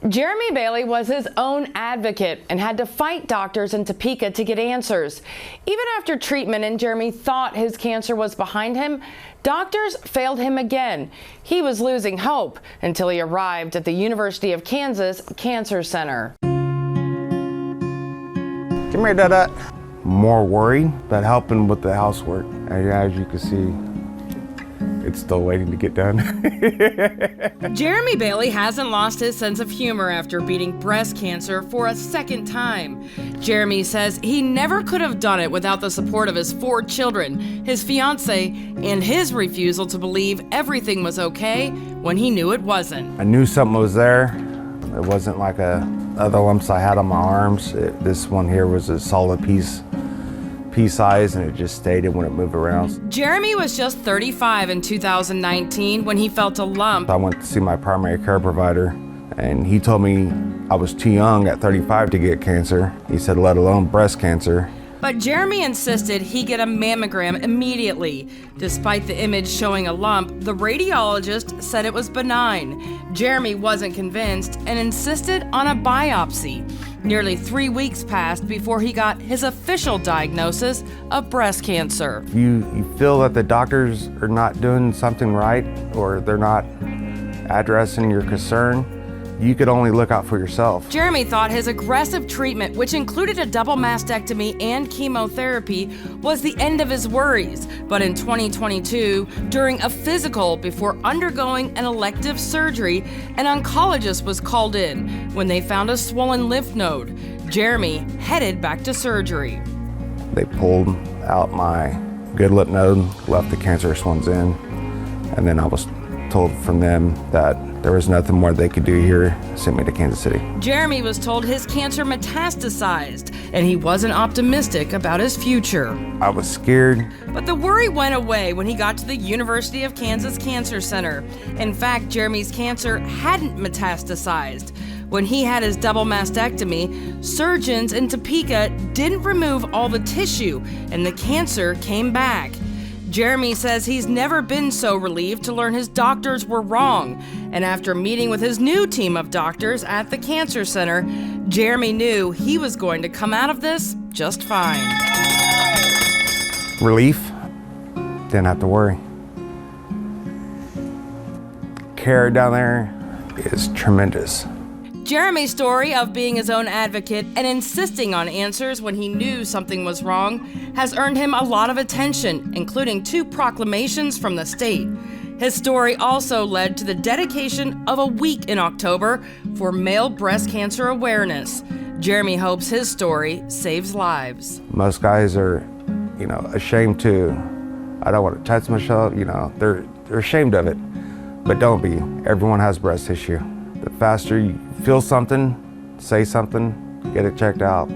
Jeremy Bailey was his own advocate and had to fight doctors in Topeka to get answers. Even after treatment and Jeremy thought his cancer was behind him, doctors failed him again. He was losing hope until he arrived at the University of Kansas Cancer Center. Come here, Dada. More worried, but helping with the housework. As you can see, it's still waiting to get done. Jeremy Bailey hasn't lost his sense of humor after beating breast cancer for a second time. Jeremy says he never could have done it without the support of his 4 children, his fiance, and his refusal to believe everything was okay when he knew it wasn't. I knew something was there. It wasn't like other lumps I had on my arms. This one here was a solid pea size, and it just stayed and wouldn't move around. Jeremy was just 35 in 2019 when he felt a lump. I went to see my primary care provider, and he told me I was too young at 35 to get cancer. He said, let alone breast cancer. But Jeremy insisted he get a mammogram immediately. Despite the image showing a lump, the radiologist said it was benign. Jeremy wasn't convinced and insisted on a biopsy. Nearly 3 weeks passed before he got his official diagnosis of breast cancer. If you feel that the doctors are not doing something right, or they're not addressing your concern, you could only look out for yourself. Jeremy thought his aggressive treatment, which included a double mastectomy and chemotherapy, was the end of his worries. But in 2022, during a physical before undergoing an elective surgery, an oncologist was called in when they found a swollen lymph node. Jeremy headed back to surgery. They pulled out my good lymph node, left the cancerous ones in, and then I was told from them that there was nothing more they could do here, sent me to Kansas City. Jeremy was told his cancer metastasized, and he wasn't optimistic about his future. I was scared. But the worry went away when he got to the University of Kansas Cancer Center. In fact, Jeremy's cancer hadn't metastasized. When he had his double mastectomy, surgeons in Topeka didn't remove all the tissue, and the cancer came back. Jeremy says he's never been so relieved to learn his doctors were wrong. And after meeting with his new team of doctors at the Cancer Center, Jeremy knew he was going to come out of this just fine. Relief. Didn't have to worry. Care down there is tremendous. Jeremy's story of being his own advocate and insisting on answers when he knew something was wrong has earned him a lot of attention, including 2 proclamations from the state. His story also led to the dedication of a week in October for male breast cancer awareness. Jeremy hopes his story saves lives. Most guys are, ashamed to, I don't want to touch myself, they're ashamed of it. But don't be. Everyone has breast tissue. The faster you feel something, say something, get it checked out.